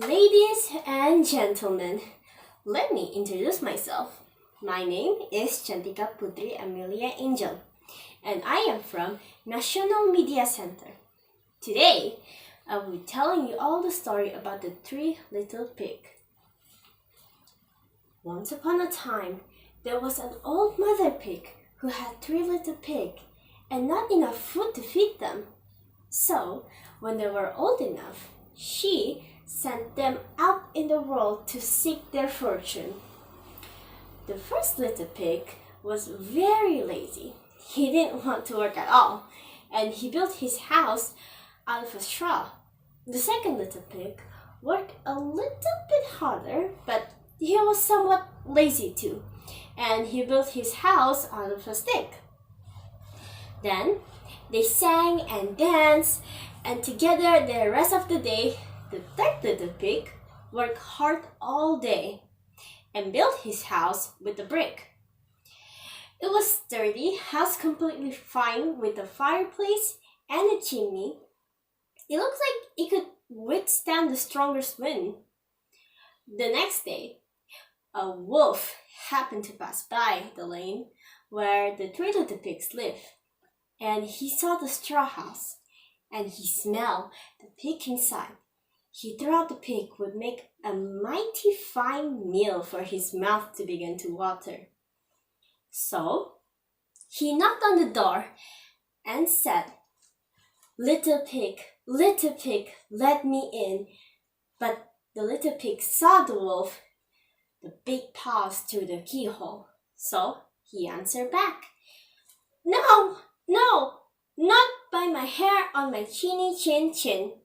Ladies and gentlemen, let me introduce myself. My name is Chantika, Putri, Amelia, Angel, and I am from National Media Center. Today, I will be telling you all the story about the three little pigs. Once upon a time, there was an old mother pig who had three little pigs and not enough food to feed them. So, when they were old enough, she sent them out in the world to seek their fortune. The first little pig was very lazy. He didn't want to work at all, and he built his house out of straw. The second little pig worked a little bit harder, but he was somewhat lazy too, and he built his house out of a stick. Then they sang and danced, and together the rest of the day, the third little pig worked hard all day and built his house with a brick. It was sturdy, house completely fine with a fireplace and a chimney. It looks like it could withstand the strongest wind. The next day, a wolf happened to pass by the lane where the three little pigs lived, and he saw the straw house, and he smelled the pig inside. He thought the pig would make a mighty fine meal for his mouth to begin to water. So, he knocked on the door and said, little pig, let me in." But the little pig saw the wolf, the big paws through the keyhole. So, he answered back, "No, not by my hair on my chinny chin chin."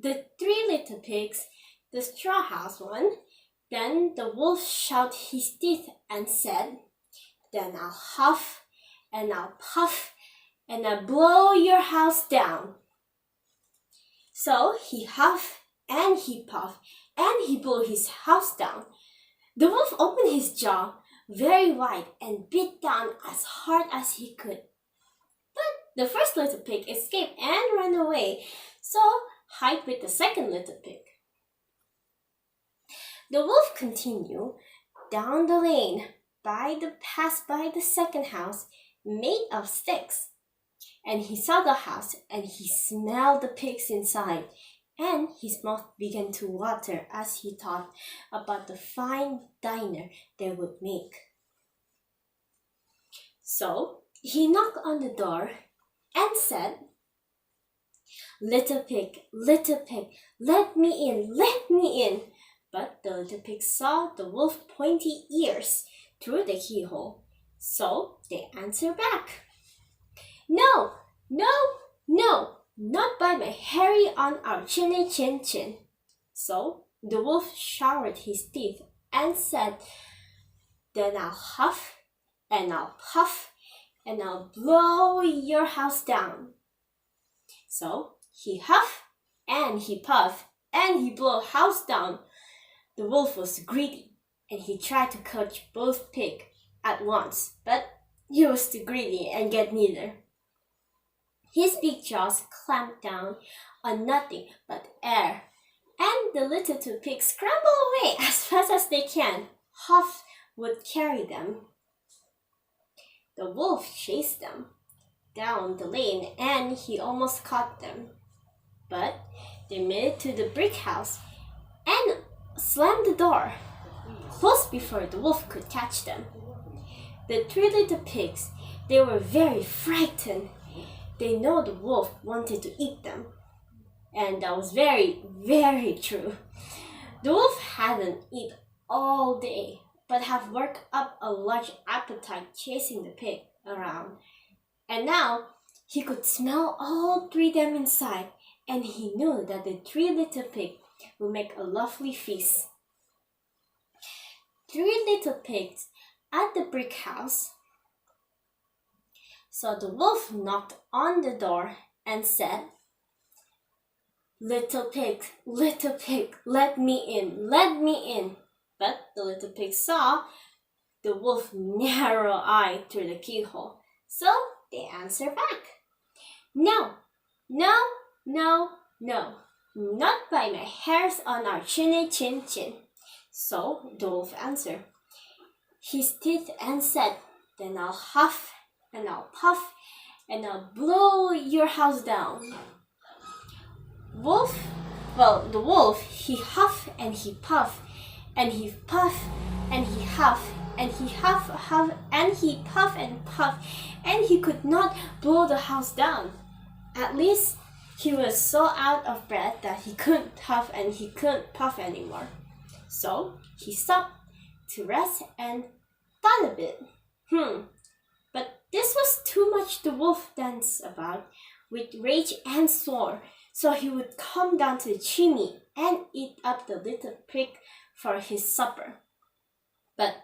The three little pigs, the straw house one, then the wolf showed his teeth and said, "Then I'll huff and I'll puff and I'll blow your house down." So he huffed and he puffed and he blew his house down. The wolf opened his jaw very wide and bit down as hard as he could. But the first little pig escaped and ran away, so hide with the second little pig. The wolf continued down the lane, passed by the second house made of sticks. And he saw the house and he smelled the pigs inside, and his mouth began to water as he thought about the fine dinner they would make. So he knocked on the door and said, little pig, let me in." But the little pig saw the wolf's pointy ears through the keyhole, so they answered back, No, not by my hairy on our chinny chin chin." So the wolf showered his teeth and said, "Then I'll huff and I'll puff and I'll blow your house down." So he huffed and he puffed and he blew the house down. The wolf was greedy and he tried to catch both pigs at once, but he was too greedy and get neither. His big jaws clamped down on nothing but air, and the little two pigs scrambled away as fast as they can. Huff would carry them. The wolf chased them down the lane and he almost caught them. But they made it to the brick house and slammed the door close before the wolf could catch them. The three little pigs, they were very frightened. They know the wolf wanted to eat them. And that was very, very true. The wolf hadn't eaten all day, but have worked up a large appetite chasing the pig around. And now he could smell all three of them inside, and he knew that the three little pigs would make a lovely feast. Three little pigs at the brick house. So the wolf knocked on the door and said, little pig, let me in." But the little pig saw the wolf's narrow eye through the keyhole, so they answered back, No, Not by my hairs on our chinny chin chin. So the wolf answered his teeth and said, then I'll huff and I'll puff and I'll blow your house down. The wolf, he huffed and he puffed and he puffed and he huffed and he huff and he puffed and puffed and he could not blow the house down. At least he was so out of breath that he couldn't huff and he couldn't puff anymore. So he stopped to rest and thought a bit. But this was too much the wolf danced about with rage and swore, so he would come down to the chimney and eat up the little pig for his supper. But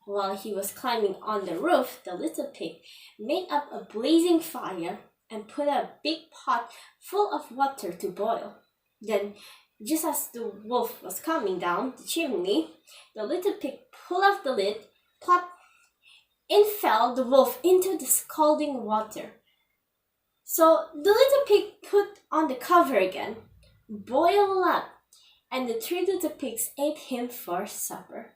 while he was climbing on the roof, the little pig made up a blazing fire and put a big pot full of water to boil. Then, just as the wolf was coming down the chimney, the little pig pulled off the lid, plop, in fell the wolf into the scalding water. So the little pig put on the cover again, boiled up, and the 3 little pigs ate him for supper.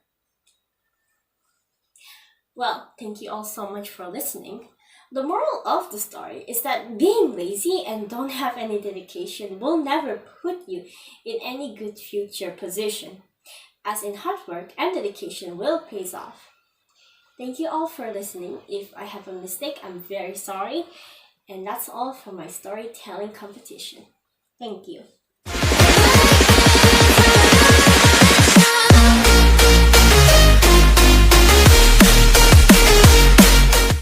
Well, thank you all so much for listening. The moral of the story is that being lazy and don't have any dedication will never put you in any good future position, as in hard work and dedication will pay off. Thank you all for listening. If I have a mistake, I'm very sorry. And that's all for my storytelling competition. Thank you.